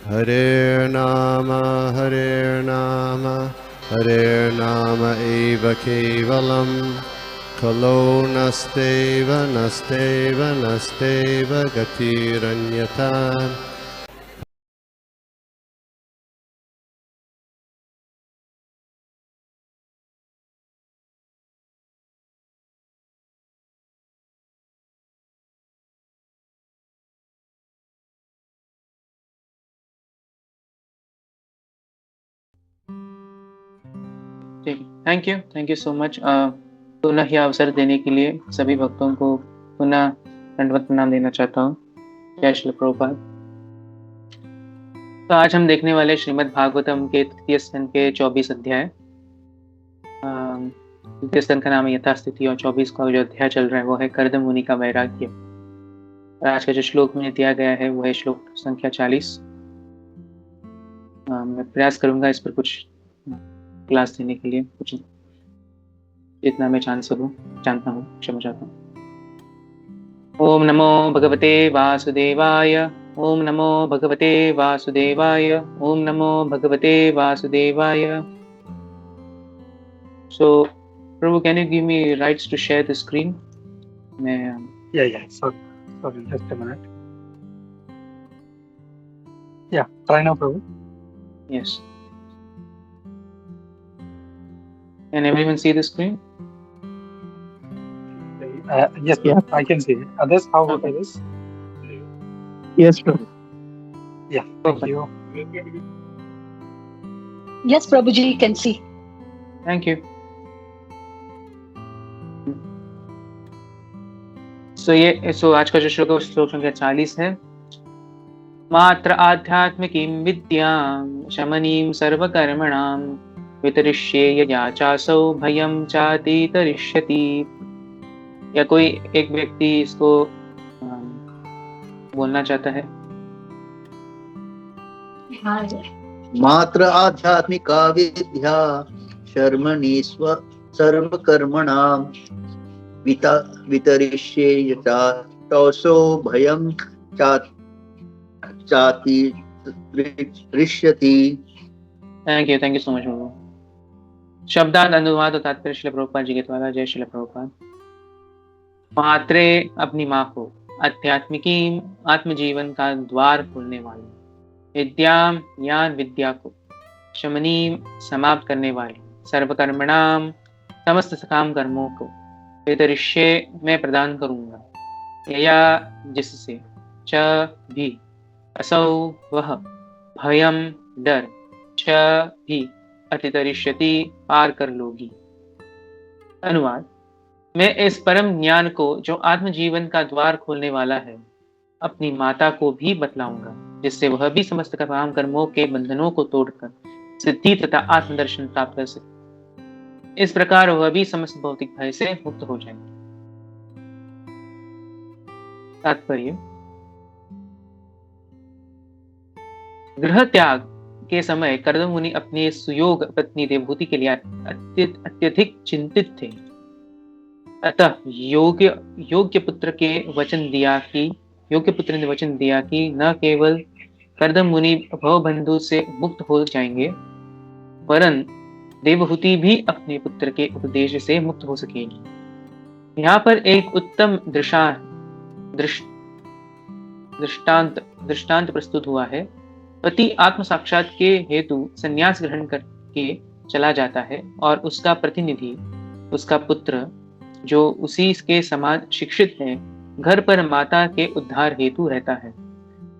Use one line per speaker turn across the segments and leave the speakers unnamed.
Hare Nama eva kevalam, kalo nasteva nasteva nasteva gatiranyata.
Thank you so much पुनः यह अवसर देने के लिए सभी भक्तों को पुनः दंडवत प्रणाम देना चाहता हूँ। जय श्री प्रभुपाद। तो आज हम देखने वाले श्रीमद् भागवतम के तृतीय स्कंद के 24 अध्याय। तृतीय स्कंद का नाम है यथास्थिति और 24 का जो अध्याय चल रहा है वो है कर्दम मुनि का वैराग्य। और आज का जो श्लोक में दिया गया है वो है श्लोक संख्या 40। मैं प्रयास करूंगा इस पर कुछ क्लास देने के लिए, कुछ जितना मैं जानता हूँ क्षमा चाहता हूँ। ओम नमो भगवते वासुदेवाय। ओम नमो भगवते वासुदेवाय। ओम नमो भगवते वासुदेवाय। So, Prabhu, can you give me rights to share the screen?
Yeah. Sorry, just a minute. Yeah, try now, Prabhu.
Yes. Can everyone see the screen?
Yes, I can see it. Others, how about others?
Yes, Prabhu.
Yeah, thank you.
Yes, Prabhuji, you can see.
Thank you. So आज का जो श्लोक है श्लोक संख्या 40 है। मात्र आध्यात्मिकीं विद्यां शमनीं सर्वकर्मणां वितरिष्ये यया चासौ भयं चातितरिष्यति। या कोई एक व्यक्ति इसको बोलना चाहता है?
मात्र आध्यात्मिका विद्या शर्मणि सर्वकर्मणां वितरिष्ये यथा तौसो भयं चातितरिष्यति।
थैंक यू सो मच बाबू। शब्दार्थ अनुवाद और तात्पर्य श्रील प्रभुपाद जी के द्वारा। जय श्रील प्रभुपाद। मात्रे अपनी माँ को, आध्यात्मिकी आत्मजीवन का द्वार खोलने वाली, विद्याम ज्ञान विद्या को, शमनी समाप्त करने वाली, सर्वकर्मणाम समस्त सकाम कर्मों को, वितरिष्ये मैं प्रदान करूंगा, यया जिससे, च भी, असौ वह, भयम डर, च भी अतितरिष्यति पार कर लोगी। अनुवाद। मैं इस परम ज्ञान को जो आत्मजीवन का द्वार खोलने वाला है अपनी माता को भी बतलाऊंगा, जिससे वह भी समस्त काम कर्मों के बंधनों को तोड़कर सिद्धि तथा आत्मदर्शन प्राप्त कर सके। इस प्रकार वह भी समस्त भौतिक भय से मुक्त हो जाएंगे। तात्पर्य। गृह त्याग के समय कर्दम मुनि अपनी सुयोग पत्नी देवहूति के लिए अत्यधिक चिंतित थे। अतः योग्य पुत्र ने वचन दिया कि न केवल कर्दम मुनि भवबंधु से मुक्त हो जाएंगे, वरन देवहूति भी अपने पुत्र के उपदेश से मुक्त हो सकेगी। यहाँ पर एक उत्तम दृष्टांत प्रस्तुत हुआ है। पति आत्म साक्षात के हेतु संन्यास ग्रहण करके चला जाता है और उसका प्रतिनिधि, उसका पुत्र जो उसी के समान शिक्षित है, घर पर माता के उद्धार हेतु रहता है।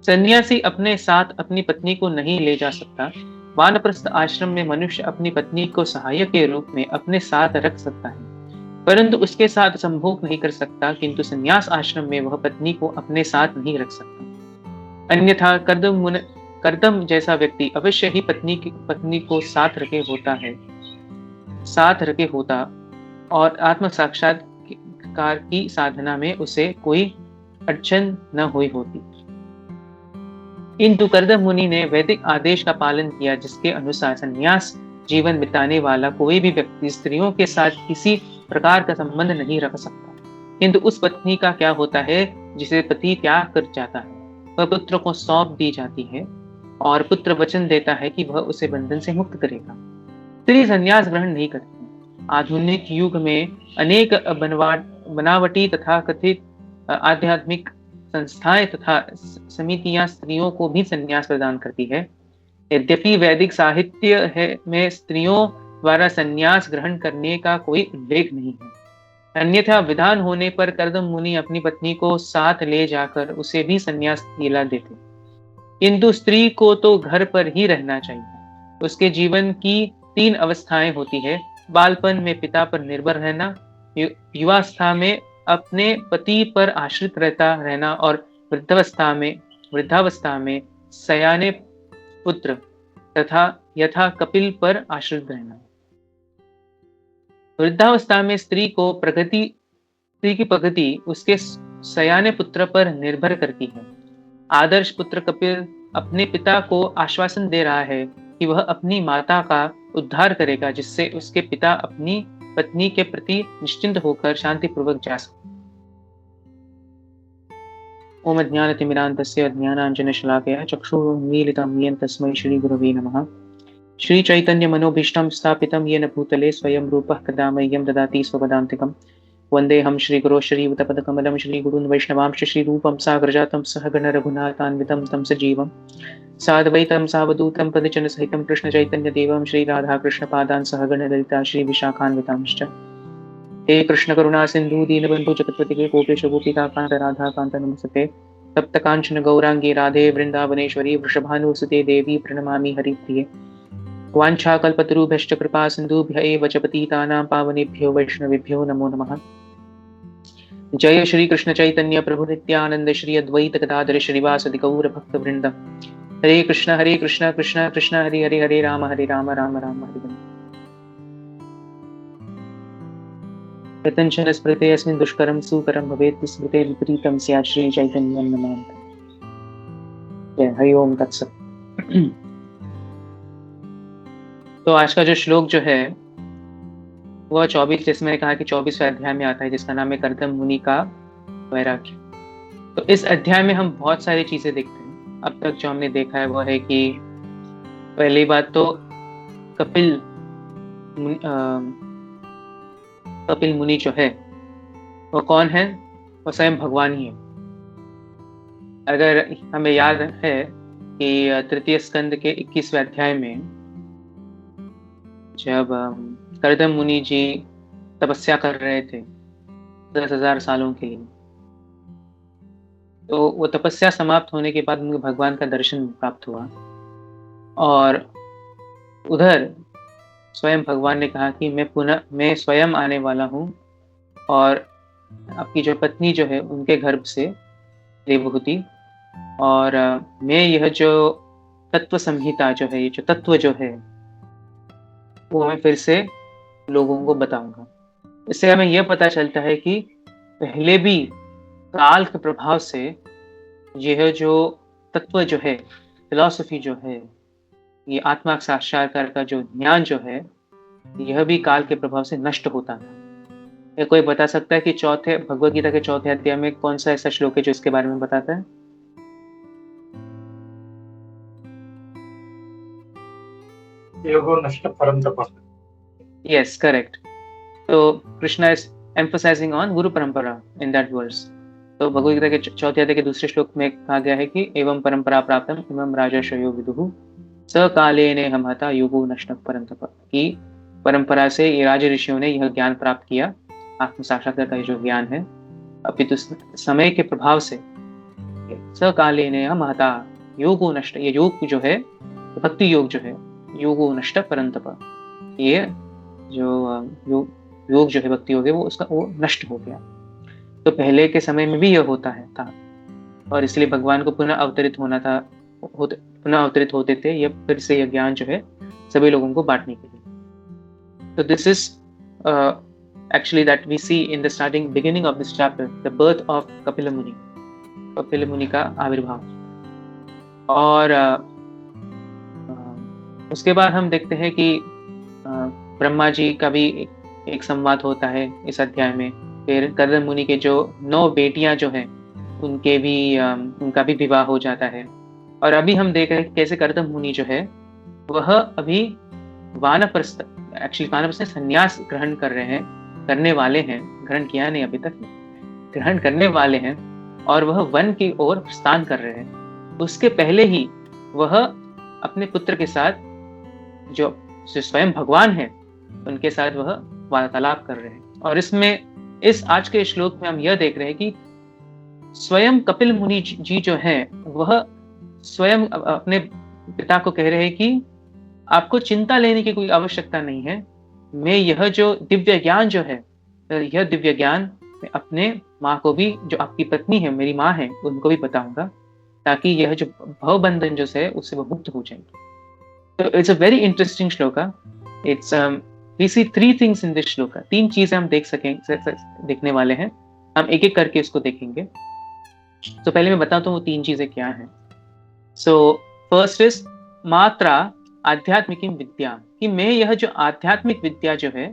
सन्यासी अपने साथ अपनी पत्नी को नहीं ले जा सकता। वानप्रस्थ आश्रम में मनुष्य अपनी पत्नी को सहायक के रूप में अपने साथ रख सकता है, परंतु उसके साथ संभोग नहीं कर सकता। किंतु संन्यास आश्रम में वह पत्नी को अपने साथ नहीं रख सकता। अन्यथा कर्दम जैसा व्यक्ति अवश्य ही पत्नी को साथ रखे होता और आत्म साक्षात्कार की साधना में उसे कोई अड़चन न हुई होती। किंतु कर्दम मुनि ने वैदिक आदेश का पालन किया, जिसके अनुसार संन्यास जीवन बिताने वाला कोई भी व्यक्ति स्त्रियों के साथ किसी प्रकार का संबंध नहीं रख सकता। किंतु उस पत्नी का क्या होता है जिसे पति त्याग कर जाता है? वह पुत्र को सौंप दी जाती है। और पुत्र वचन देता है कि वह उसे बंधन से मुक्त करेगा। स्त्री संन्यास ग्रहण नहीं करती। आधुनिक युग में अनेक बनावटी तथा कथित आध्यात्मिक संस्थाएं तथा समितियां स्त्रियों को भी संन्यास प्रदान करती है। यद्यपि वैदिक साहित्य में स्त्रियों द्वारा संन्यास ग्रहण करने का कोई उल्लेख नहीं है। अन्यथा विधान होने पर कर्दम मुनि अपनी पत्नी को साथ ले जाकर उसे भी संन्यास दिला देते। किंतु स्त्री को तो घर पर ही रहना चाहिए। उसके जीवन की 3 अवस्थाएं होती है। बालपन में पिता पर निर्भर रहना, युवावस्था में अपने पति पर आश्रित रहना और वृद्धावस्था में सयाने पुत्र तथा यथा कपिल पर आश्रित रहना। वृद्धावस्था में स्त्री की प्रगति उसके सयाने पुत्र पर निर्भर करती है। आदर्श पुत्र कपिल अपने पिता को आश्वासन दे रहा है कि वह अपनी माता का उद्धार करेगा, जिससे उसके पिता अपनी पत्नी के प्रति निश्चिंत होकर शांतिपूर्वक जा सके। ओम अज्ञानतिमिरान्धस्य ज्ञानाञ्जनशलाकया चक्षुरुन्मीलितं येन तस्मै श्रीगुरवे नमः। श्रीचैतन्यमनोभीष्टं स्थापितं येन भूतले स्वयं रूपः कदा मह्यं ददाति स्वपदान्तिकं। वन्देऽहं श्रीगुरो श्रीयुतपदकमलं श्रीगुरून् वैष्णवांश्च श्रीरूपं साग्रजातं सहगण रघुनाथान्वितं तं सजीवं साद्वैतं सावधूतं पदजनसहितं कृष्णचैतन्यदेवं श्रीराधाकृष्णपादान् सहगण ललिता श्रीविशाखान्वितांश्च। हे कृष्ण करुणा सिंधु दीनबंधु जगत्पते गोपेश गोपिकाकांत राधाकांत नमस्ते। तप्त कांचन गौरांगी राधे वृंदावनेश्वरी वृषभानुसुते देवी प्रणमामि हरिप्रिये। वाञ्छाकल्पतरुभ्यश्च कृपा सिन्धुभ्य एव च पतितानां पावनेभ्यो वैष्णवेभ्यो नमो नमः। जय श्री कृष्ण चैतन्य प्रभु नित्यानंद श्री अद्वैत गदाधर श्रीवासदि गौर भक्त वृंद। हरे कृष्ण कृष्ण कृष्ण हरे हरे हरे राम राम राम हरे हरे। यतञ्चन स्मृते अस्मिन् दुष्करं सुकरं भवेत् स्मृते विपरीतं स्यात् श्री चैतन्यं नमामि। जय हरि ओम तत्सत। तो आज का जो श्लोक जो है वह 24, जैसे मैंने कहा कि 24वें अध्याय में आता है, जिसका नाम है कर्दम मुनि का वैराग्य। तो इस अध्याय में हम बहुत सारी चीजें देखते हैं। अब तक जो हमने देखा है वह है कि पहली बात तो कपिल मुनि जो है वो कौन है? वो स्वयं भगवान ही है। अगर हमें याद है कि तृतीय स्कंद के 21वें अध्याय में जब कर्दम मुनि जी तपस्या कर रहे थे 10,000 सालों के लिए, तो वो तपस्या समाप्त होने के बाद उनको भगवान का दर्शन प्राप्त हुआ और उधर स्वयं भगवान ने कहा कि मैं स्वयं आने वाला हूँ और आपकी जो पत्नी जो है उनके गर्भ से देवहूति, और मैं यह जो तत्व संहिता जो है, ये जो तत्व जो है वो मैं फिर से लोगों को बताऊंगा। इससे हमें यह पता चलता है कि पहले भी काल के प्रभाव से यह जो तत्व जो है, फिलॉसफी जो है, ये आत्मा साक्षात्कार का जो ज्ञान जो है, यह भी काल के प्रभाव से नष्ट होता है। यह कोई बता सकता है कि भगवद गीता के 4थे अध्याय में कौन सा ऐसा श्लोक है जो इसके बारे में बताता है?
योगो नष्ट परंतप।
Yes, correct. So Krishna is emphasizing on गुरु परंपरा in that verse. तो भगवद गीता के 4थे अध्याय के दूसरे श्लोक में कहा गया है कि एवं परंपरा प्राप्तम इमं राजर्षयो विदुः स कालेन हमता योगो नष्ट परंतप। की परंपरा से ये राज ऋषियों ने यह ज्ञान प्राप्त किया, आत्म साक्षात्कार का जो ज्ञान है, अपितु समय के प्रभाव से स कालेन हमता योगो नष्ट, ये योग जो है, भक्ति योग जो है, योगो नष्ट परंतप, ये जो योग जो है, भक्ति योग है, वो नष्ट हो गया। तो पहले के समय में भी यह होता है था और इसलिए भगवान को पुनः अवतरित होते थे ये फिर से यह ज्ञान जो है सभी लोगों को बांटने के लिए। तो this is actually that we see in the starting beginning of this chapter, the birth of Kapil Muni का आविर्भाव। और उसके बाद हम देखते हैं कि ब्रह्मा जी का भी एक संवाद होता है इस अध्याय में। फिर कर्दम मुनि के जो 9 बेटियां जो हैं उनका भी विवाह हो जाता है और अभी हम देख रहे हैं कि कैसे कर्दम मुनि जो है वह अभी वानप्रस्थ, एक्चुअली वानप्रस्थ संन्यास ग्रहण कर रहे हैं, करने वाले हैं, ग्रहण किया नहीं अभी तक, ग्रहण करने वाले हैं, और वह वन की ओर प्रस्थान कर रहे हैं। उसके पहले ही वह अपने पुत्र के साथ, जो स्वयं भगवान है, उनके साथ वह वार्तालाप कर रहे हैं। और इसमें, इस आज के श्लोक में हम यह देख रहे हैं कि स्वयं कपिल मुनि जी जो हैं, वह स्वयं अपने पिता को कह रहे हैं कि आपको चिंता लेने की कोई आवश्यकता नहीं है, मैं यह जो दिव्य ज्ञान जो है, यह दिव्य ज्ञान मैं अपने माँ को भी, जो आपकी पत्नी है, मेरी माँ है, उनको भी बताऊंगा, ताकि यह जो भवबंधन जो है उससे वो मुक्त हो जाएंगे। तो it's a very interesting shloka. It's we see 3 things in this shloka. 3 चीजें हम देखने वाले हैं, हम एक एक करके उसको देखेंगे। तो पहले मैं बताता हूँ वो 3 चीजें क्या हैं। सो फर्स्ट इज मात्रा आध्यात्मिक विद्या, कि मैं यह जो आध्यात्मिक विद्या जो है,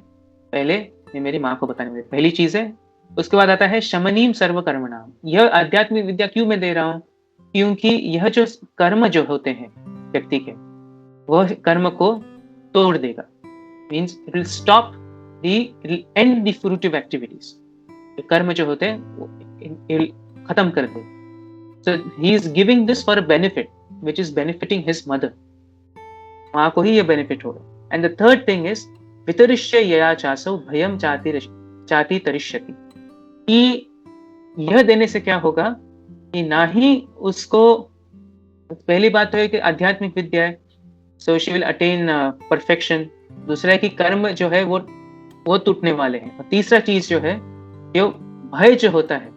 पहले मैं मेरी माँ को बताने वाली पहली चीज है। उसके बाद आता है शमनीम सर्वकर्मणाम। यह आध्यात्मिक विद्या क्यों मैं दे रहा हूँ? क्योंकि यह जो कर्म जो होते हैं व्यक्ति के, वह कर्म को तोड़ देगा, means it will stop the, it will end the fruitive activities. कर्म जो होते हैं खत्म कर दे। So he is giving this for benefit which is benefiting his mother, माँ को ही ये बेनिफिट होगा। And the third thing is वितरिष्य यया चासौ भयम चाति तरिष्यति, कि यह देने से क्या होगा कि ना ही उसको, पहली बात तो है कि आध्यात्मिक विद्या है, so she will attain perfection. दूसरा है कि कर्म जो है वो टूटने वाले हैं। और तीसरा चीज जो है, ये भय जो होता है,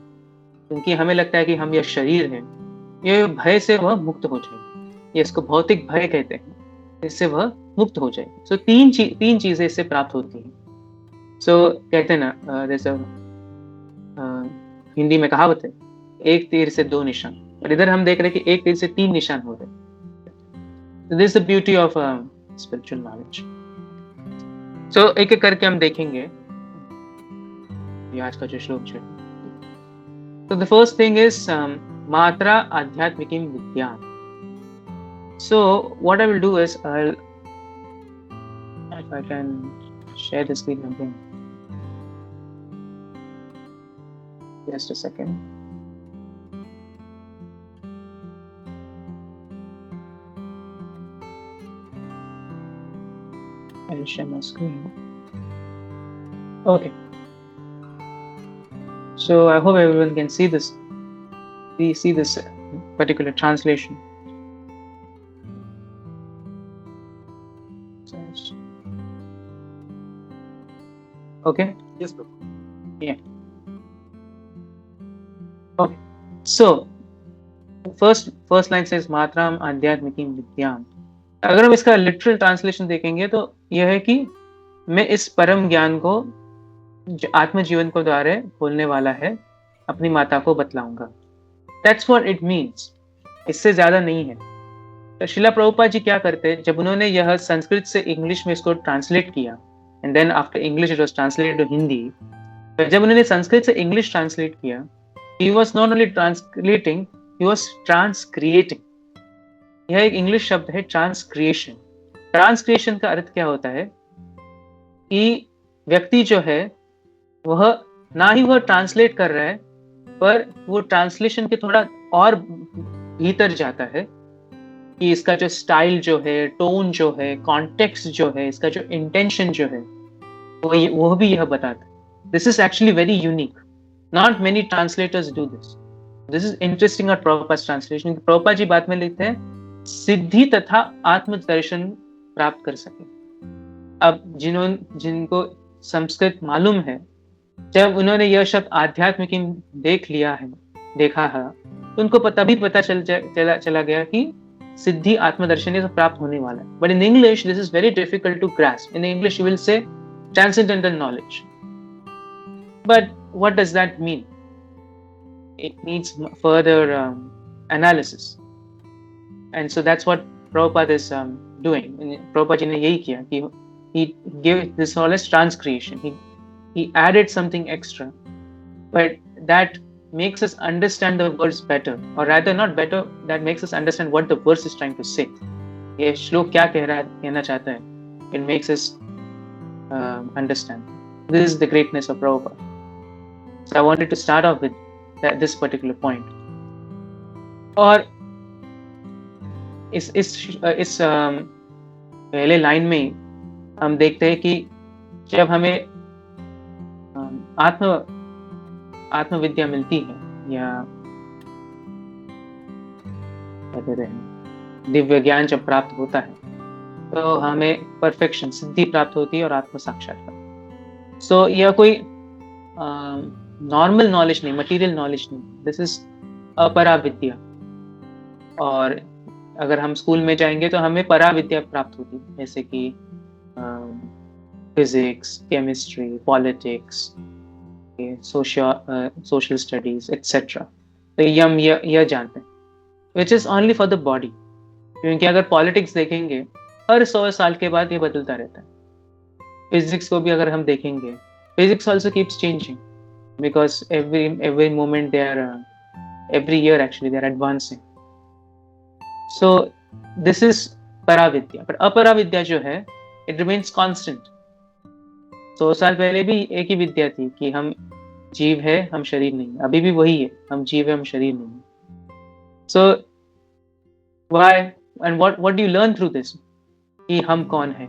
क्योंकि हमें लगता है कि हम यह शरीर है, ये भय से वह मुक्त हो जाएगा। ये इसको भौतिक भय कहते हैं, इससे वह मुक्त हो जाएगा। सो तीन चीजें इससे प्राप्त होती हैं। सो कहते हैं ना, जैसे हिंदी में कहावत है, एक तीर से 2 निशान, और इधर हम देख रहे हैं कि एक तीर से 3 निशान हो रहे हैं। This is the beauty of spiritual knowledge. So एक एक करके हम देखेंगे ये आज का जो श्लोक है। So the first thing is matra adhyatmikim vidya. So what I will do is, if I can share the screen again. Just a second. I'll share my screen. Okay. So I hope everyone can see this. We see this particular translation. Okay.
Yes, bro.
Yeah. Okay. So first line says matram adhyatmikim vidyam. अगर हम इसका literal translation देखेंगे तो यह है कि मैं इस परम ज्ञान को जो आत्म जीवन को द्वारा बोलने वाला है, अपनी माता को बतलाऊंगा। That's what it means. इससे ज्यादा नहीं है। तो श्रीला प्रभुपाद जी क्या करते हैं, जब उन्होंने यह संस्कृत से इंग्लिश में इसको ट्रांसलेट किया, and then after English it was translated to Hindi, तो जब उन्होंने संस्कृत से इंग्लिश ट्रांसलेट किया, he was not only translating, he was transcreating. यह एक इंग्लिश शब्द है ट्रांसक्रिएशन। ट्रांसक्रिएशन का अर्थ क्या होता है कि व्यक्ति जो है वह ना ही वह ट्रांसलेट कर रहा है, पर वो ट्रांसलेशन के थोड़ा और भीतर जाता है कि इसका जो स्टाइल जो है, टोन जो है, कॉन्टेक्स्ट जो है, इसका जो इंटेंशन जो है, वो भी यह बताता है। This is actually very unique. Not many translators do this. This is interesting और प्रभुपाद ट्रांसलेशन। प्रभुपाद जी बाद में लिखते हैं सिद्धि तथा आत्मदर्शन प्राप्त कर सके। अब जिनको संस्कृत मालूम है, जब उन्होंने यह शब्द आध्यात्मिक देखा है, तो उनको तभी पता चला गया कि सिद्धि आत्मदर्शन से प्राप्त होने वाला है। But in English this is very difficult to grasp. In English you will say transcendental knowledge, but what does that mean? It needs further analysis, and so that's what Prabhupada is doing. Prabhupada ji ने यही किया कि he gave this all as transcreation. He added something extra, but that makes us understand the words better, or rather not better, that makes us understand what the verse is trying to say. ये श्लोक क्या कहना चाहता है? It makes us understand. This is the greatness of Prabhupada. So I wanted to start off with this particular point. और इस पहले line में हम देखते हैं कि जब हमें आत्मविद्या मिलती है या दिव्य ज्ञान जब प्राप्त होता है तो हमें परफेक्शन, सिद्धि प्राप्त होती है और आत्म साक्षात्कार। सो यह कोई नॉर्मल नॉलेज नहीं, मटेरियल नॉलेज नहीं, दिस इज अपरा विद्या। और अगर हम स्कूल में जाएंगे तो हमें परा विद्या प्राप्त होती है, जैसे कि physics, chemistry, politics, social studies etcetera. तो हम यह जानते हैं, which is only for the body. क्योंकि अगर पॉलिटिक्स देखेंगे हर 100 साल के बाद ये बदलता रहता है। फिजिक्स को भी अगर हम देखेंगे, physics also keeps changing because every moment they are, every year actually they are advancing. So this is पराविद्या। पर अपराविद्या जो है, इट रिमेन्स कांस्टेंट। 100 साल पहले भी एक ही विद्या थी कि हम जीव है, हम शरीर नहीं। अभी भी वही है, हम जीव है, हम शरीर नहीं। So why and what do you learn through this? कि हम कौन है,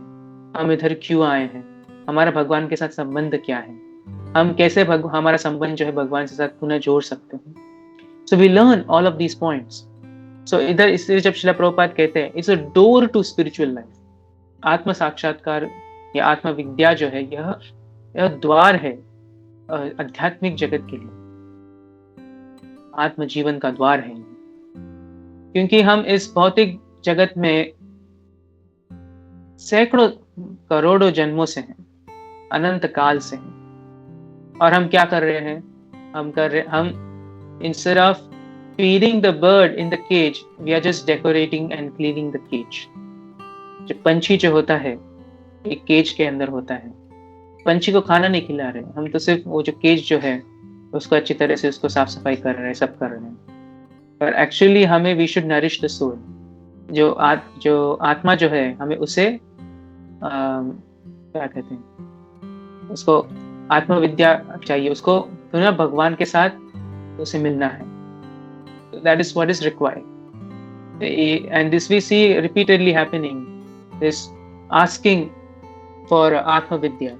हम इधर क्यों आए हैं, हमारा भगवान के साथ संबंध क्या है, हम कैसे हमारा संबंध जो है भगवान के साथ पुनः जोड़ सकते हैं। So we learn all of these points. So इधर इसलिए जब श्रील प्रभुपाद कहते हैं it's a door to spiritual life, आत्म साक्षात्कार या आत्म विद्या जो है यह द्वार है आध्यात्मिक जगत के लिए, आत्म जीवन का द्वार है। क्योंकि हम इस भौतिक जगत में सैकड़ों करोड़ों जन्मों से हैं, अनंत काल से हैं, और हम क्या कर रहे हैं? हम instead of feeding the bird in the cage, we are just decorating and cleaning the cage. जो पंछी जो होता है एक केज के अंदर होता है, पंछी को खाना नहीं खिला रहे, हम तो सिर्फ वो जो केज जो है उसको अच्छी तरह से उसको साफ सफाई कर रहे हैं, सब कर रहे हैं। पर एक्चुअली हमें we should nourish the soul. जो आत्मा जो है हमें उसे क्या कहते हैं, उसको आत्मविद्या चाहिए, उसको पुनः भगवान के साथ उसे मिलना है। That is what is required, and this we see repeatedly happening, this asking for Atma Vidya.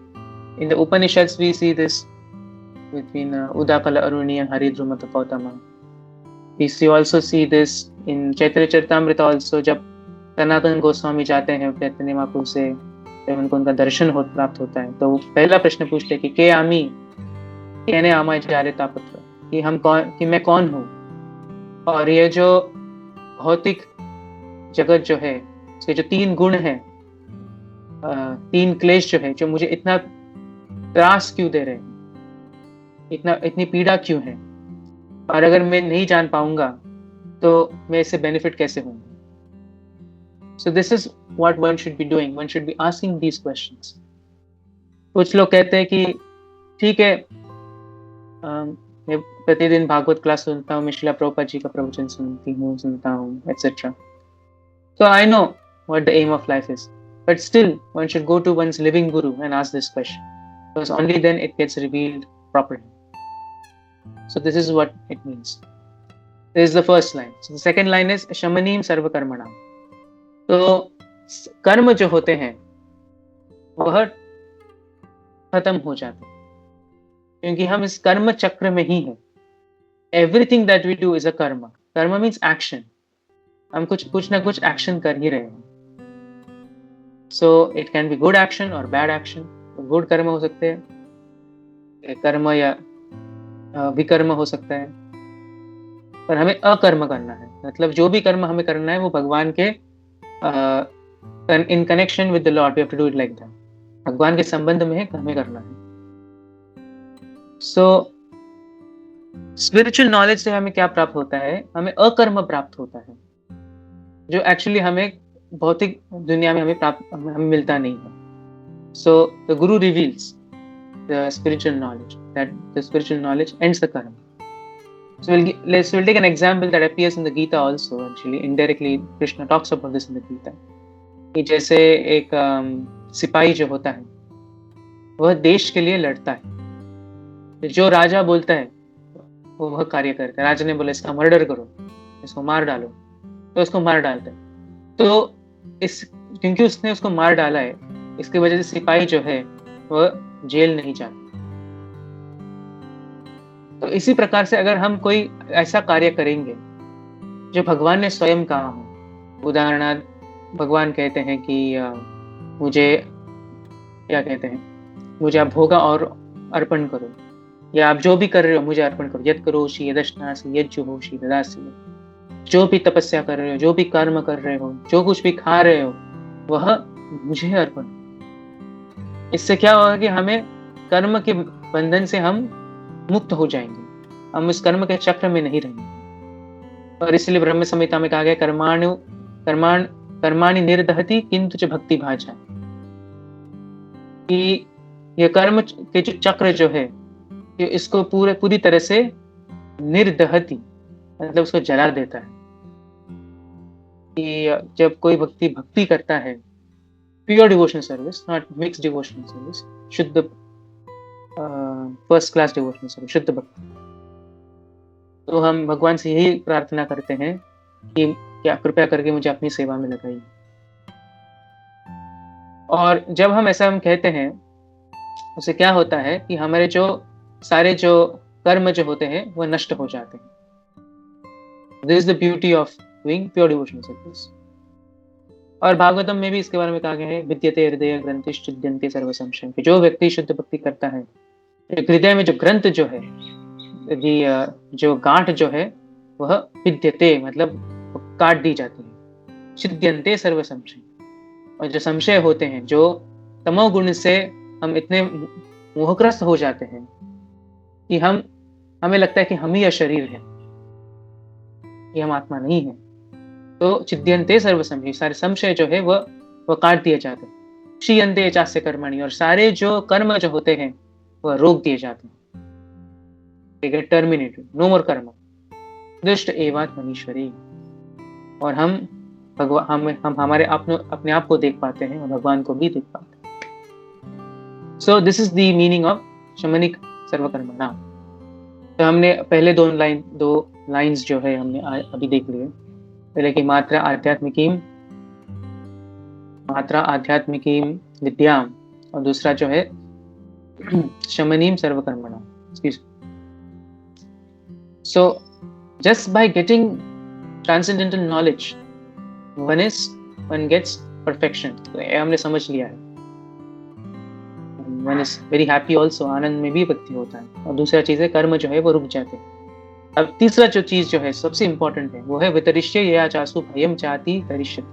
In the Upanishads we see this between Udakala Aruni and Haridrumata Gautama. We also see this in Chaitanya Charitamrita also, जब सनातन गोस्वामी जाते हैं चैतन्य महाप्रभु से, जब उनको उनका दर्शन प्राप्त होता है तो वो पहला प्रश्न पूछते हैं कि के आमी कहने आमा जारे तापत्र, कि हम कौन, कि मैं कौन हूँ। और ये जो भौतिक जगत जो है, इसके जो 3 गुण हैं, 3 क्लेश जो है, जो मुझे इतना त्रास क्यों दे रहे हैं, इतनी पीड़ा क्यों है, और अगर मैं नहीं जान पाऊंगा तो मैं इससे बेनिफिट कैसे होऊंगा। सो this is what one should be doing, one should be asking these questions. कुछ लोग कहते हैं कि ठीक है, मैं प्रतिदिन भागवत क्लास सुनता हूँ, मैं श्रील प्रभुपाद जी का प्रवचन सुनता हूँ etcetera, so I know what the aim of life is, but still one should go to one's living guru and ask this question, because only then it gets revealed properly. So this is what it means. This is the first line. So the second line is shamanim sarva karmanam. तो कर्म जो होते हैं वह खत्म हो जाते हैं, क्योंकि हम इस कर्म चक्र में ही हैं। Everything that we do is a karma. Karma means action. हम कुछ ना कुछ एक्शन कर ही रहे हैं। So it can be good action or bad action. Good कर्म हो सकते हैं, कर्म या विकर्म हो सकता है, पर हमें अकर्म करना है। मतलब जो भी कर्म हमें करना है वो भगवान के in connection with the lord, we have to do it like that. भगवान के संबंध में हमें करना है। सो स्पिरिचुअल नॉलेज से हमें क्या प्राप्त होता है? हमें अकर्म प्राप्त होता है, जो एक्चुअली हमें भौतिक दुनिया में हमें मिलता नहीं है। So the Guru reveals the spiritual knowledge, that the spiritual knowledge ends the कर्म। So we'll take an example that appears in the Gita also. Actually, indirectly Krishna talks about this in the Gita. कि जैसे एक सिपाही जो होता है वह देश के लिए लड़ता है, जो राजा बोलता है वो वह कार्य करता है। राजा ने बोला इसका मर्डर करो, इसको मार डालो, तो उसको मार डालता है। तो इस क्योंकि उसने उसको मार डाला है, इसकी वजह से सिपाही जो है वह जेल नहीं जाता। तो इसी प्रकार से अगर हम कोई ऐसा कार्य करेंगे जो भगवान ने स्वयं कहा हो, उदाहरणार्थ भगवान कहते हैं कि मुझे क्या कहते हैं, मुझे आप भोगा और अर्पण करो, या आप जो भी कर रहे हो मुझे अर्पण करो। यत् करोषि यदश्नासि यज्जुहोषि ददासि। जो भी तपस्या कर रहे हो, जो भी कर्म कर रहे हो, जो कुछ भी खा रहे हो, वह मुझे अर्पण। इससे क्या होगा कि हमें कर्म के बंधन से हम मुक्त हो जाएंगे, हम इस कर्म के चक्र में नहीं रहेंगे। और इसलिए ब्रह्म संहिता में कहा गया कर्माणि निर्दहति किंतु च भक्ति भाजा, कि ये कर्म के जो चक्र जो है ये इसको पूरी तरह से निर्दहति मतलब उसको जला देता है। कि जब कोई भक्ति करता है, pure devotional service, not mix devotional service, शुद्ध फर्स्ट क्लास डिवोशनल सर्विस, शुद्ध भक्ति, तो हम भगवान से यही प्रार्थना करते हैं कि क्या कृपया करके मुझे अपनी सेवा में लगाइए। और जब हम ऐसा कहते हैं उससे क्या होता है कि हमारे जो सारे जो कर्म जो होते हैं वो नष्ट हो जाते हैं। This is the beauty of doing pure devotional service. और भागवतम में भी इसके बारे में कहा गया है, विद्यते हृदय ग्रंथिश्च छिद्यन्ते सर्व संशय, कि जो व्यक्ति शुद्ध भक्ति करता है, हृदय में जो ग्रंथ जो है, जो गांठ जो है वह विद्यते मतलब काट दी जाती है, छिद्यन्ते सर्व संशय। और जो संशय होते हैं, जो तमोगुण से हम इतने मोहग्रस्त हो जाते हैं कि हमें लगता है कि हम ही अशरीर है, कि हम आत्मा नहीं है, तो छिद्यन्ते सर्व संशय, सारे संशय जो है वह काट दिए जाते हैं। क्षीयन्ते चास्य कर्मणि, और सारे जो कर्म जो होते हैं वह रोक दिए जाते हैं, टर्मिनेटेड, नो मोर कर्म। दुष्ट एवात्मनीश्वरी, और हम हमारे अपने आप को देख पाते हैं और भगवान को भी देख पाते हैं। So this is the meaning of शमनिक सर्वकर्मणा। तो हमने पहले दो लाइंस जो है हमने अभी देख लिए। पहले की मात्रा आध्यात्मिकीम विद्याम, और दूसरा जो है शमनीम सर्वकर्मणा। So just by getting transcendental knowledge, one gets perfection. तो ये हमने समझ लिया है। One is very happy also, आनंद में भी भक्ति होता है। और दूसरा चीज है कर्म जो है वो रुक जाते हैं। अब तीसरा जो चीज जो है सबसे इंपॉर्टेंट है वो है वितरिष्य या चासु भयम चाति करिष्यति।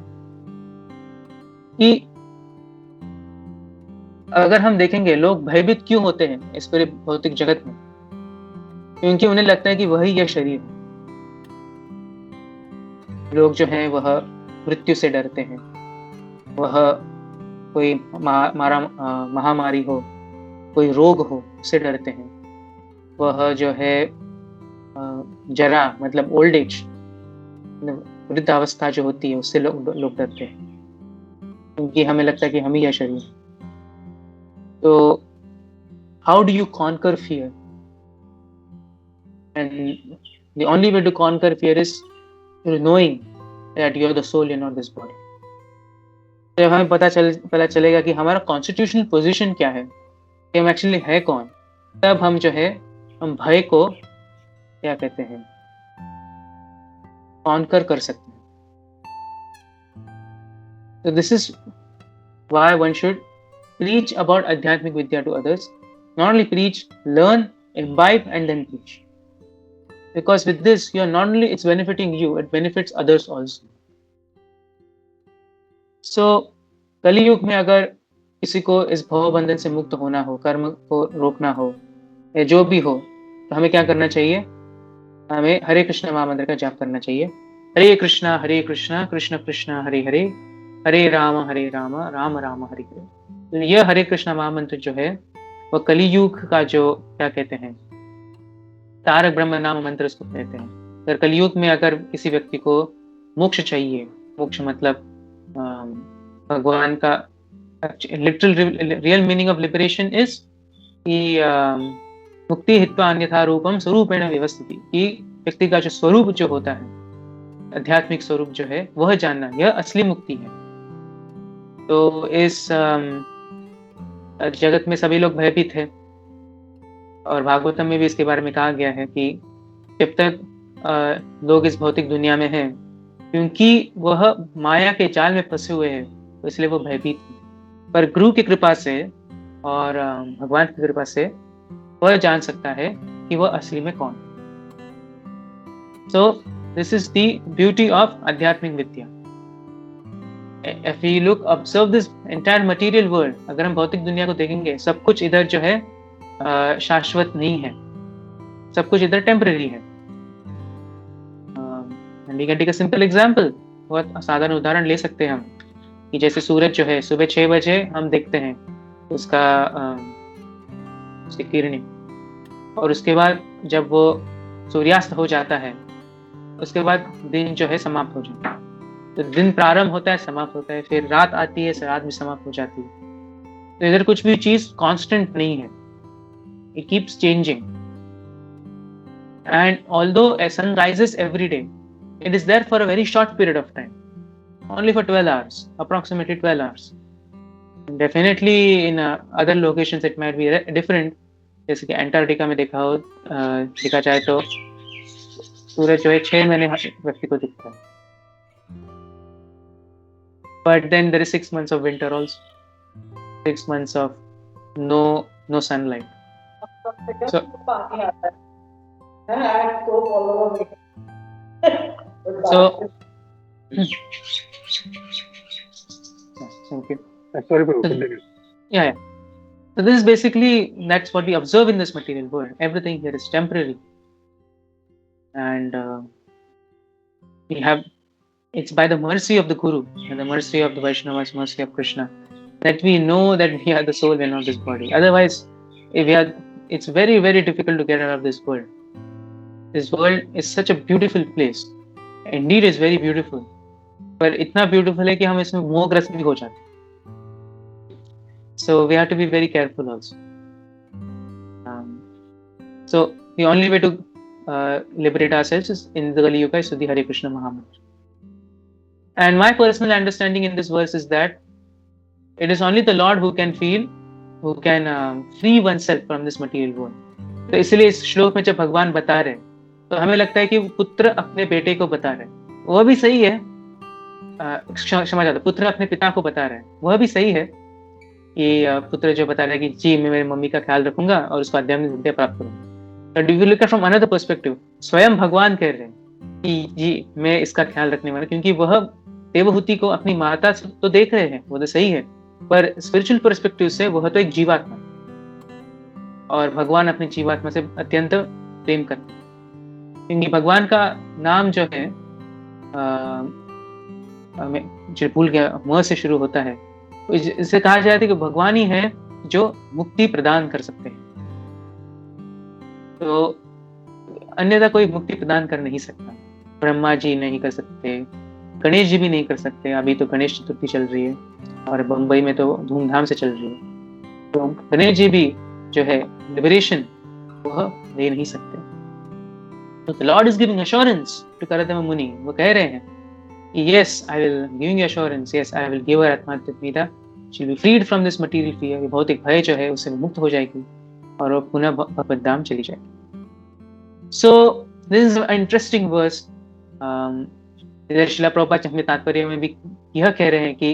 कि अगर हम देखेंगे लोग भयभीत क्यों होते हैं इस पूरे भौतिक जगत में, क्योंकि उन्हें लगता है कि वही यह शरीर है। लोग जो हैं वह मृत्यु से डरते हैं, वह कोई महामारी हो, कोई रोग हो उससे डरते हैं, वह जो है जरा मतलब ओल्ड एज, वृद्धावस्था जो होती है उससे लोग डरते हैं, क्योंकि हमें लगता है कि हम ही यह शरीर। तो how do you conquer fear? And the only way to conquer fear is knowing that you are the soul, you are not this body. जब हमें पता चलेगा कि हमारा कॉन्स्टिट्यूशनल पोजीशन क्या है, कि हम एक्चुअली है कौन, तब हम जो है हम भय को क्या कहते हैं कॉन्कर कर सकते हैं। So this is why one should preach about Adhyatmic Vidya to others. Not only preach, learn, imbibe and then preach. Because with this, you are not only it's benefiting you, it benefits others also. So, कली युग में अगर किसी को इस भव बंधन से मुक्त होना हो, कर्म को रोकना हो, या जो भी हो, तो हमें क्या करना चाहिए? हमें हरे कृष्ण महामंत्र का जाप करना चाहिए। हरे कृष्णा कृष्ण कृष्ण हरे हरे, हरे राम राम राम हरे हरे। तो यह हरे कृष्ण महामंत्र जो है वह कली युग का जो क्या कहते हैं तारक ब्रह्म नाम मंत्र उसको कहते हैं। अगर कलयुग में अगर किसी व्यक्ति को मोक्ष चाहिए, मोक्ष मतलब भगवान का literal real meaning of liberation is कि मुक्ति हित्वा अन्यथा रूपम स्वरूपेण व्यवस्थिति, कि व्यक्ति का जो स्वरूप जो होता है, आध्यात्मिक स्वरूप जो है वह जानना, यह असली मुक्ति है। तो इस जगत में सभी लोग भयभीत है, और भागवतम में भी इसके बारे में कहा गया है कि जब तक लोग इस भौतिक दुनिया में हैं, क्योंकि वह माया के जाल में फंसे हुए हैं, तो इसलिए वो भयभीत है। पर गुरु की कृपा से और भगवान की कृपा से वह जान सकता है कि वह असली में कौन है। सो this is the beauty of आध्यात्मिक विद्या। If we look, observe this entire material world, अगर हम भौतिक दुनिया को देखेंगे, सब कुछ इधर जो है शाश्वत नहीं है, सब कुछ इधर टेम्पररी है। We can take a simple example, बहुत साधारण उदाहरण ले सकते हैं हम, कि जैसे सूरज जो है सुबह 6 बजे हम देखते हैं उसका उसकी किरणें, और उसके बाद जब वो सूर्यास्त हो जाता है, उसके बाद दिन जो है समाप्त हो जाता है। तो दिन प्रारंभ होता है, समाप्त होता है, फिर रात आती है, रात भी समाप्त हो जाती है। तो इधर कुछ भी चीज कांस्टेंट नहीं है, it keeps changing. And although a sun rises every day, it is there for a very short period of time, only for 12 hours, approximately 12 hours. Definitely in other locations it might be different, जैसे कि Antarctica में देखा जाए तो सूरज जो है 6 महीने व्यक्ति को दिखता है, but then there is 6 months of winter also, 6 months of no sunlight. So thank you.
Sorry, Prabhu, continue.
Yeah. So this is basically, that's what we observe in this material world. Everything here is temporary, and we have, it's by the mercy of the Guru and the mercy of the Vaishnavas, mercy of Krishna, that we know that we are the soul and not this body. Otherwise, it's very, very difficult to get out of this world. This world is such a beautiful place. Indeed, it's very beautiful. पर इतना beautiful है कि हम इसमें मोहग्रस्त भी हो जाते हैं. So we have to be very careful also. So the only way to liberate ourselves is in the Kali Yuga is the Hare Krishna Mahamantra. And my personal understanding in this verse is that it is only the Lord who can free oneself from this material world. तो इसलिए इस श्लोक में जब भगवान बता रहे तो हमें लगता है कि पुत्र अपने बेटे को बता रहे, वह भी सही है, क्षमा चाहता, पुत्र अपने पिता को बता रहे हैं, वह भी सही है कि पुत्र जो बता रहा है कि जी मैं मेरी मम्मी का ख्याल रखूंगा और उसको आध्यात्मिक विद्या प्राप्त करूंगा। But if you look at from another perspective, स्वयं भगवान कह रहे हैं कि जी मैं इसका ख्याल रखने वाला, क्योंकि वह देवहूति को अपनी माता से तो देख रहे हैं, वो तो सही है, पर स्पिरिचुअल पर्सपेक्टिव से वह तो एक जीवात्मा, और भगवान अपनी जीवात्मा से अत्यंत प्रेम करते हैं, क्योंकि भगवान का नाम जो है जो भूल गया, म से शुरू होता है, इससे कहा जाता है कि भगवान ही है जो मुक्ति प्रदान कर सकते हैं। तो अन्यथा कोई मुक्ति प्रदान कर नहीं सकता, ब्रह्मा जी नहीं कर सकते, गणेश जी भी नहीं कर सकते। अभी तो गणेश चतुर्थी चल रही है और बंबई में तो धूमधाम से चल रही है, तो गणेश जी भी जो है लिबरेशन वह दे नहीं सकते। तो the Lord is giving assurance to Karadama Muni, वो कह रहे हैं कि yes, I will giving you assurance, yes, I will give her Atmatvida, she will be freed from this material fear, ये भौतिक भय जो है उससे मुक्त हो जाएगी और वो पुनः भगवत धाम चली जाएगी। So this is an interesting verse. इधर श्रीला प्रभुपाद अपने तात्पर्य में भी यह कह रहे हैं कि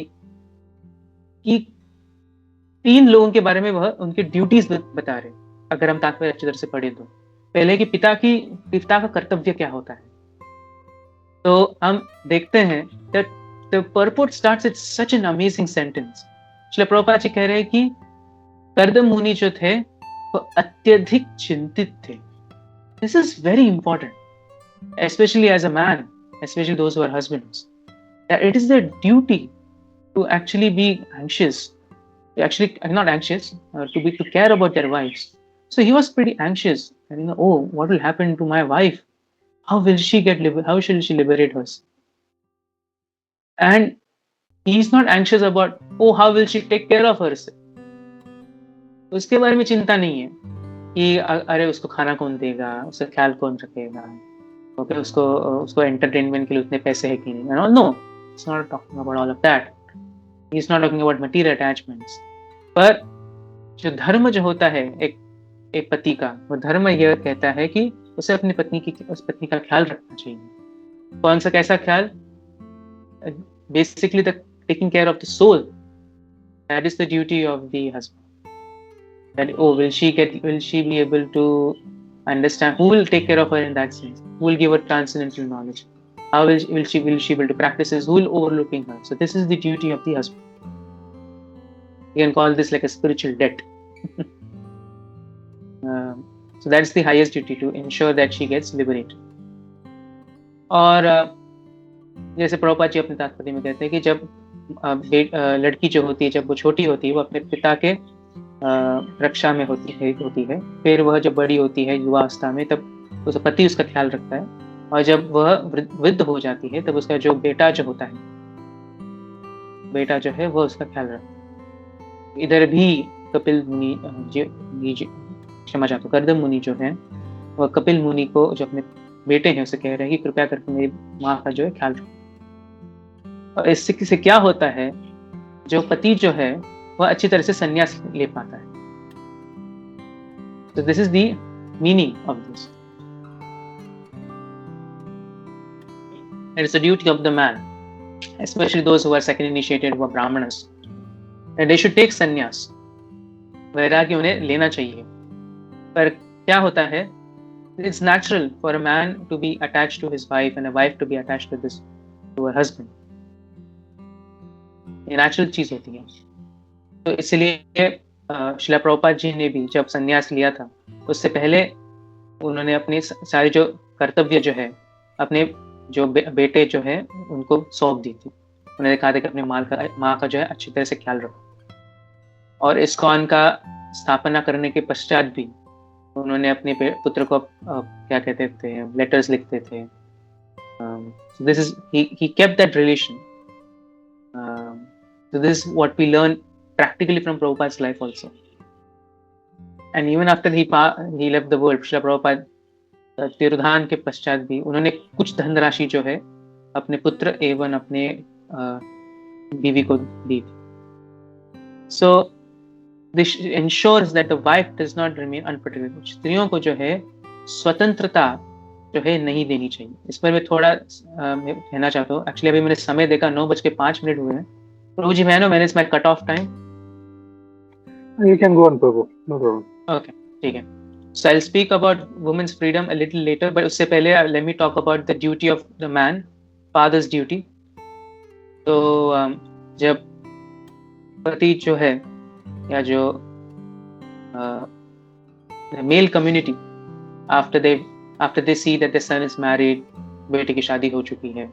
3 लोगों के बारे में वह उनकी ड्यूटीज बता रहे हैं। अगर हम तात्पर्य अच्छी तरह से पढ़ें तो पहले कि पिता का कर्तव्य क्या होता है, तो हम देखते हैं that the purport starts with such an amazing sentence. Srila Prabhupada ji कह रहे हैं कि कर्दम मुनि जो थे वो अत्यधिक चिंतित थे। This is very important, especially as a man, especially those who are husbands, that it is their duty to actually be anxious, actually not anxious, to care about their wives. So he was pretty anxious oh, what will happen to my wife? How will she liberate us? And he's not anxious about, oh, how will she take care of herself? उसके बारे में चिंता नहीं है कि अरे उसको खाना कौन देगा, उसका ख्याल कौन रखेगा, ओके, उसको एंटरटेनमेंट के लिए उतने पैसे है कि नहीं. No, it's not talking about all of that. He's not talking about material attachments. पर जो धर्म जो होता है एक पति का, वो धर्म यह कहता है कि उसे अपनी उस पत्नी का ख्याल रखना चाहिए. कौन सा कैसा ख्याल? Basically, the taking care of the soul. That is the duty of the husband. That, oh, will she be able to understand? Who will take care of her in that sense? Who will give her transcendental knowledge? How will she be able to practice this? Who will overlooking her? So this is the duty of the husband. You can call this like a spiritual debt. So that's the highest duty, to ensure that she gets liberated. और जैसे प्रभुपाद जी अपने तात्पर्य में कहते हैं कि जब लड़की जो होती है, जब वो छोटी होती है, वो अपने पिता के रक्षा में होती है. फिर वह जब बड़ी होती है युवावस्था में, तब उसका पति उसका ख्याल रखता है. और जब वह वृद्ध हो जाती है, तब उसका जो बेटा जो होता है, बेटा जो है वह उसका ख्याल रखता है. इधर भी कपिल मुनि कर्दम मुनि जो है, वह कपिल मुनि को जो अपने बेटे हैं उसे कह रहे हैं कि कृपया करके मेरी माँ का जो है ख्याल रखो. और इससे क्या होता है, जो पति जो है वह अच्छी तरह से संन्यास ले पाता है. So this is the meaning of this. It is the duty of the man, especially those who are second initiated, who are brahmanas, that they should take sannyas. वैराग्य उन्हें लेना चाहिए. पर क्या होता है, it's natural for a man to be attached to his wife and a wife to be attached to her husband. ये natural चीज होती है. तो इसलिए श्रील प्रभुपाद जी ने भी जब संन्यास लिया था, उससे पहले उन्होंने अपने सारे जो कर्तव्य जो है अपने जो बेटे जो है उनको सौंप दी थी. उन्होंने कहा था कि अपने माँ का जो है अच्छी तरह से ख्याल रखो. और ISKCON का स्थापना करने के पश्चात भी उन्होंने अपने पुत्र को क्या कहते थे, लेटर्स लिखते थे. So this is he kept that relation. So this is what we learn practically from Prabhupada's life also. And even after he left the world, Srila Prabhupada तिरोधान के पश्चात भी उन्होंने कुछ धनराशि जो है अपने पुत्र एवं अपने बीवी को दी. So this ensures that the wife does not remain unprotected. स्त्रियों को जो है स्वतंत्रता जो है नहीं देनी चाहिए. इस पर मैं थोड़ा कहना चाहता हूँ. एक्चुअली अभी मैंने समय देखा 9:05 हुए हैं. प्रभु जी, मैंने manage my cut off time.
You can go on, Prabhu. No problem.
Okay, ठीक है. So I'll speak about women's freedom a little later, but उससे पहले let me talk about the duty of the man, father's duty. तो जब पति जो है या जो male community after they see that the son is married, बेटे की शादी हो चुकी है,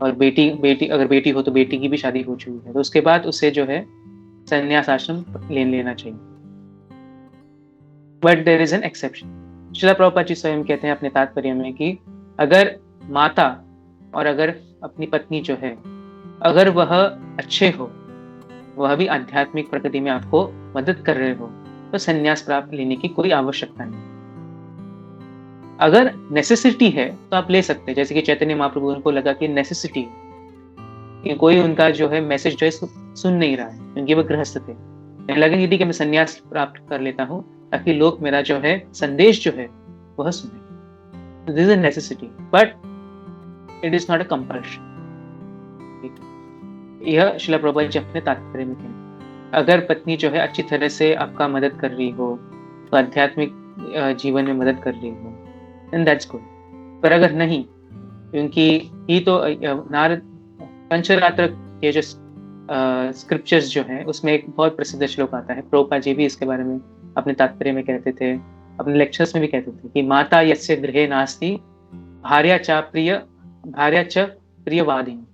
और बेटी अगर बेटी हो तो बेटी की भी शादी हो चुकी है, तो उसके बाद उसे जो है संन्यास आश्रम लेना चाहिए. But there is an exception. Srila Prabhupada ji स्वयं कहते हैं अपने तात्पर्य में कि अगर माता और अगर अपनी पत्नी जो है, अगर वह अच्छे हो, वह भी आध्यात्मिक प्रगति में आपको मदद कर रहे हो, तो संन्यास प्राप्त लेने की कोई आवश्यकता नहीं. अगर नेसेसिटी है तो आप ले सकते हैं. जैसे कि चैतन्य महाप्रभु, उनको लगा कि नेसेसिटी है कि कोई उनका जो है मैसेज जो है सुन नहीं रहा है, क्योंकि वो गृहस्थ थे. लगा कि ठीक है, मैं संन्यास प्राप्त कर लेता हूँ ताकि लोग मेरा जो है संदेश जो है वह सुने. This is a necessity, but it is not a compulsion. यह श्रील प्रभुपाद जी अपने तात्पर्य में कहते. अगर पत्नी जो है अच्छी तरह से आपका मदद कर रही हो, तो आध्यात्मिक जीवन में मदद कर रही हो, एंड दैट्स गुड. पर अगर नहीं, क्योंकि ही तो नारद पंचरात्र के जो स्क्रिप्चर्स जो हैं उसमें एक बहुत प्रसिद्ध श्लोक आता है. प्रभुपाद जी भी इसके बारे में अपने तात्पर्य में कहते थे, अपने लेक्चर्स में भी कहते थे कि माता यस्य गृहे नास्ति भार्या च प्रियवादिनी.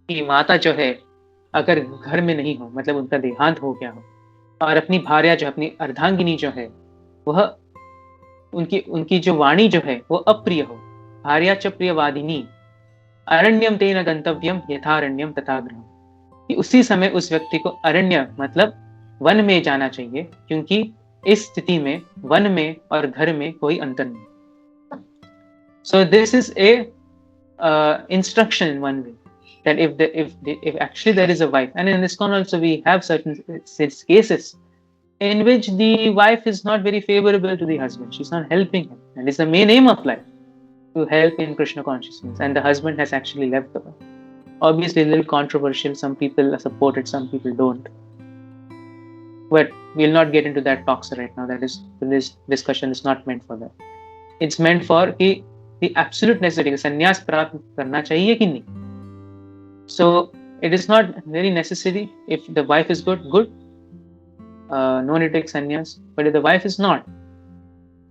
कि माता जो है अगर घर में नहीं हो, मतलब उनका देहांत हो गया हो, और अपनी भार्या जो अपनी अर्धांगिनी जो है वह उनकी उनकी जो वाणी जो है वो अप्रिय हो। भार्या च प्रियवादिनी अरण्यम तेन गंतव्यम यथारण्यम तथा गृहम, कि उसी समय उस व्यक्ति को अरण्य मतलब वन में जाना चाहिए, क्योंकि इस स्थिति में वन में और घर में कोई अंतर नहीं। सो this is a instruction in one way, that if actually there is a wife, and in ISKCON also we have certain cases in which the wife is not very favorable to the husband, she's not helping him, and it's the main aim of life to help in Krishna consciousness, and the husband has actually left the wife. Obviously a little controversial, some people support it, some people don't, but we'll not get into that talks right now. That is, this discussion is not meant for that. It's meant for कि the absolute necessity, संन्यास प्राप्त करना चाहिए कि नहीं. So it is not very necessary. If the wife is good, no need to take sannyas. But if the wife is not,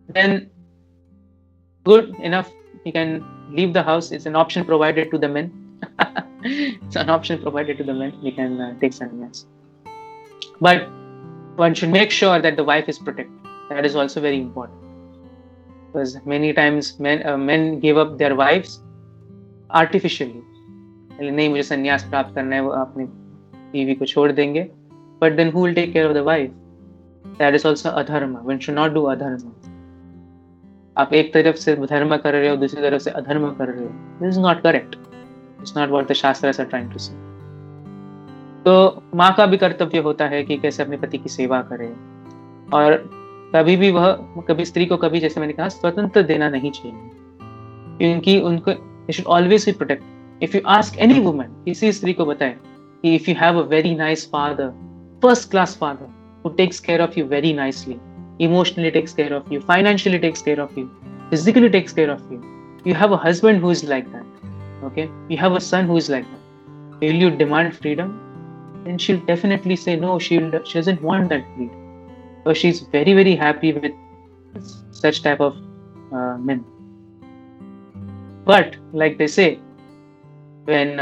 then good enough, he can leave the house. It's an option provided to the men. It's an option provided to the men. We can take sannyas. But one should make sure that the wife is protected. That is also very important. Because many times men give up their wives artificially. नहीं, मुझे संन्यास प्राप्त करना है, वो अपनी बीवी को छोड़ देंगे. But then who will take care of the wife? That is also adharma. One should not do adharma. आप एक तरफ से धर्म कर रहे हो, दूसरी तरफ से अधर्म कर रहे हो. This is not correct. It's not what the shastras are trying to say. तो माँ का भी कर्तव्य होता है कि कैसे अपने पति की सेवा करे, और कभी भी कभी स्त्री को कभी, जैसे मैंने कहा, स्वतंत्र देना नहीं चाहिए, क्योंकि उनको they should always be protected. If you ask any woman, किसी स्त्री को बताए कि if you have a very nice father, first class father, who takes care of you very nicely, emotionally takes care of you, financially takes care of you, physically takes care of you, you have a husband who is like that, okay, you have a son who is like that, will you demand freedom? Then she'll definitely say no. She doesn't want that freedom. So she's very, very happy with such type of men. But like they say, when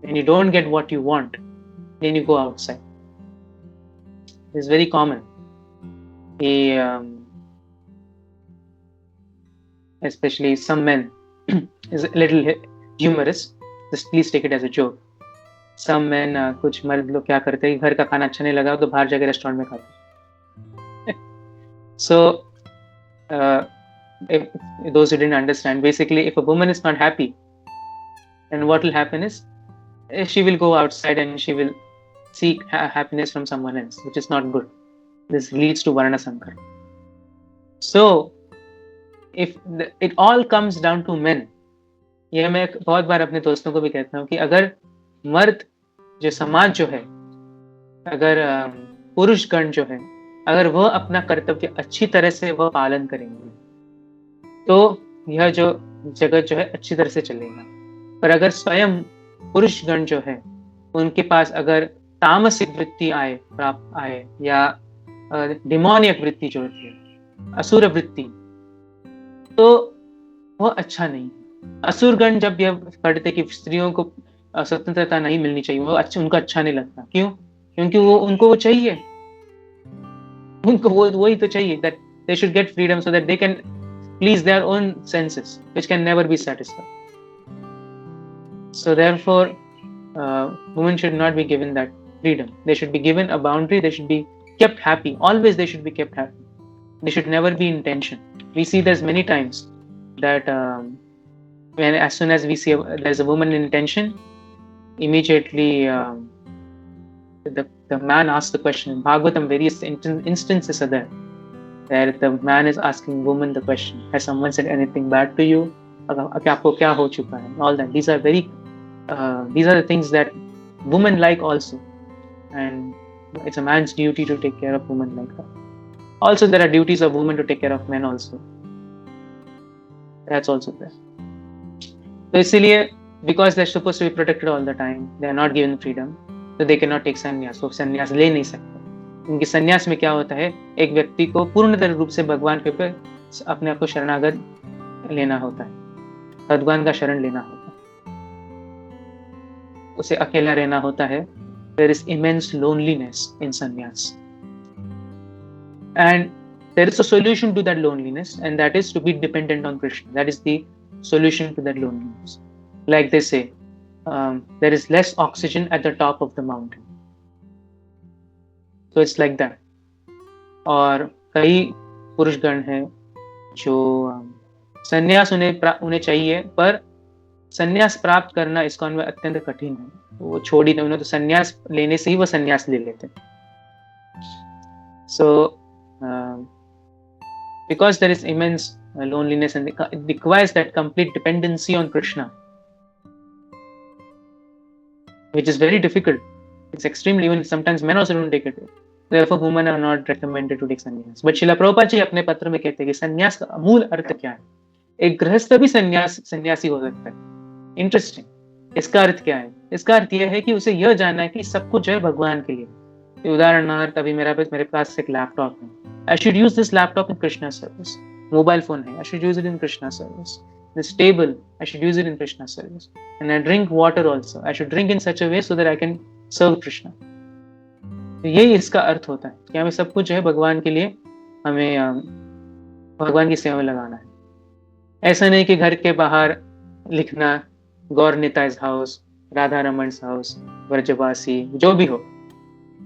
you don't get what you want, then you go outside. It's very common. Especially some men is a little humorous. Just please take it as a joke. Some men, कुछ मर्द लोग क्या करते हैं, घर का खाना अच्छा नहीं लगा तो बाहर जाके रेस्टोरेंट में खाते हैं. So if those who didn't understand, basically if a woman is not happy, then what will happen is she will go outside and she will seek happiness from someone else, which is not good. This leads to Varna Sankar. So if it all comes down to men, ये मैं बहुत बार अपने दोस्तों को भी कहता हूँ कि अगर मर्द जो समाज जो है, अगर पुरुष गण जो है, अगर वह अपना कर्तव्य अच्छी तरह से वह पालन करेंगे, तो यह जो जगत जो है अच्छी तरह से चलेगा. पर अगर स्वयं पुरुष गण जो है, उनके पास अगर तामसिक वृत्ति आए या डिमोनियक वृत्ति जो है, असुर वृत्ति, तो वह अच्छा नहीं. असुरगण जब यह पढ़ते कि स्त्रियों को स्वतंत्रता नहीं मिलनी चाहिए, वो उनको अच्छा नहीं लगता. क्यों? क्योंकि उनको वो चाहिए, उनको वही तो चाहिए, that they should get freedom so that they can please their own senses, which can never be satisfied. So therefore women should not be given that freedom. They should be given a boundary. They should be kept happy. Always they should be kept happy. They should never be in tension. We see there's many times that when as soon as we see there's a woman in tension, immediately the man asks the question. In Bhagavatam, various instances are there where the man is asking woman the question, has someone said anything bad to you? Aapko kya ho chuka hai? All that. These are the things that women like also, and it's a man's duty to take care of women like that. Also, there are duties of women to take care of men also. That's also there. So इसलिए, because they're supposed to be protected all the time, they are not given freedom, so they cannot take sannyas. वो संन्यास ले नहीं सकते. उनके संन्यास में क्या होता है, एक व्यक्ति को पूर्णतः रूप से भगवान के ऊपर अपने आप को शरणागत लेना होता है, भगवान का शरण लेना होता है, उसे अकेला रहना होता है. There is immense loneliness in sannyas, and there is a solution to that loneliness, and that is to be dependent on Krishna. That is the solution to that loneliness. Like they say, there is less oxygen at the top of the mountain. So it's like that. और कई पुरुषगण हैं जो संन्यास उन्हें चाहिए, पर संन्यास प्राप्त करना इस्कॉन में अत्यंत कठिन है. वो छोड़ ही नहीं, उन्हें तो संन्यास लेने से ही वो संन्यास ले लेते. So because there is immense loneliness and it requires that complete dependency on Krishna, which is very difficult. It's extremely, even sometimes men also don't take it. Therefore, women are not recommended to take sannyas. But Srila Prabhupada जी अपने पत्र में कहते हैं कि संन्यास का मूल अर्थ क्या है. एक गृहस्थ भी सन्यासी हो सकता है. इंटरेस्टिंग. इसका अर्थ क्या है? इसका अर्थ यह है कि उसे यह जानना है कि सब कुछ जो है भगवान के लिए. उदाहरणार्थ अभी मेरे पास एक लैपटॉप है. I should use this laptop in Krishna service. Mobile phone है. I should use it in Krishna service. This table, I should use it in Krishna service. And I drink water also. I should drink in such a way so that I can serve Krishna. तो यही इसका अर्थ होता है कि हमें सब कुछ जो है भगवान के लिए, हमें भगवान की सेवा में लगाना है. ऐसा नहीं कि घर के बाहर लिखना गौर निताइज हाउस, राधा रमन हाउस, ब्रजवासी, जो भी हो,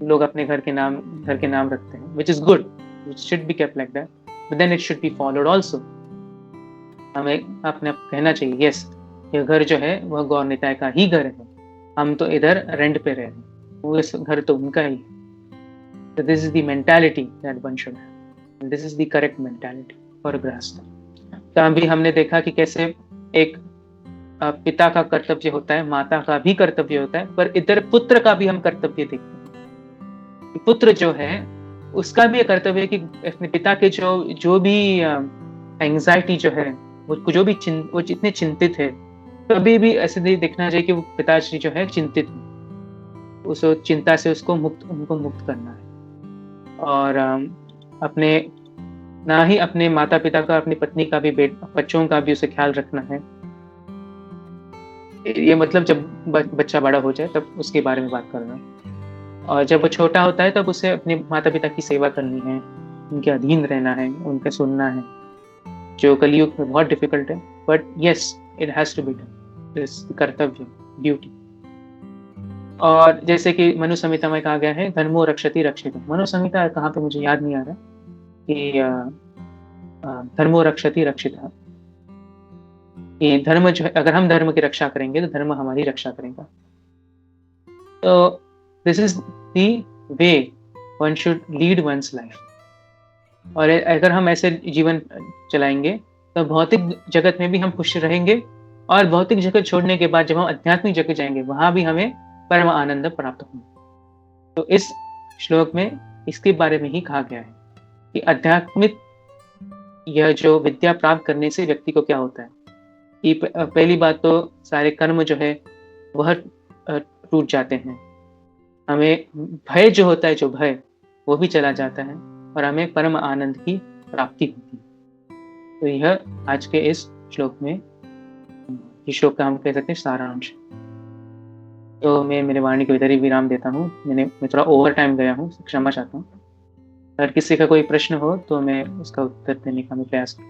लोग अपने घर के नाम रखते हैं, which is good, which should be kept like that, but then it should be followed also. हमें अपने कहना चाहिए, yes, ये घर जो है वह गौर निताय का ही घर है, हम तो इधर रेंट पे रह रहे हैं, वो इस घर तो उनका ही है. So this is the mentality that one should have. And this is the correct mentality for a grahastha. तो अभी हमने देखा कि कैसे एक पिता का कर्तव्य होता है, माता का भी कर्तव्य होता है, पर इधर पुत्र का भी हम कर्तव्य देखते हैं. पुत्र जो है उसका भी कर्तव्य है कि अपने पिता के जो भी एंजाइटी जो है, वो जितने चिंतित है, कभी भी ऐसे नहीं देखना चाहिए कि वो पिताश्री जो है चिंतित है. उस चिंता से उनको मुक्त करना है. और अपने ना ही अपने माता पिता का, अपनी पत्नी का भी, बच्चों का भी उसे ख्याल रखना है. ये मतलब जब बच्चा बड़ा हो जाए तब उसके बारे में बात करना, और जब वो छोटा होता है तब उसे अपने माता पिता की सेवा करनी है, उनके अधीन रहना है, उनका सुनना है, जो कलयुग में बहुत डिफिकल्ट है. But yes, it has to be done, this कर्तव्य, ड्यूटी. और जैसे कि मनु संहिता में कहा गया है, धर्मो रक्षति रक्षित. मनु संहिता कहाँ पे मुझे याद नहीं आ रहा कि धर्मो रक्षति रक्षित. ये धर्म जो है, अगर हम धर्म की रक्षा करेंगे तो धर्म हमारी रक्षा करेगा. तो this is the way one should lead one's life. और अगर हम ऐसे जीवन चलाएंगे तो भौतिक जगत में भी हम खुश रहेंगे, और भौतिक जगत छोड़ने के बाद जब हम आध्यात्मिक जगत जाएंगे वहां भी हमें परम आनंद प्राप्त होगा. तो इस श्लोक में इसके बारे में ही कहा गया है कि आध्यात्मिक यह जो विद्या प्राप्त करने से व्यक्ति को क्या होता है कि पहली बात तो सारे कर्म जो है वह टूट जाते हैं. हमें भय जो होता है, जो भय, वो भी चला जाता है, और हमें परम आनंद की प्राप्ति होती है. तो यह आज के इस श्लोक में, इस श्लोक का हम कह सकते हैं सारांश. तो मैं मेरे वाणी को इधर ही विराम देता हूँ. मैं थोड़ा ओवर टाइम गया हूँ, क्षमा चाहता हूँ. अगर किसी का कोई प्रश्न हो तो मैं उसका उत्तर देने का मैं प्रयास करूँ.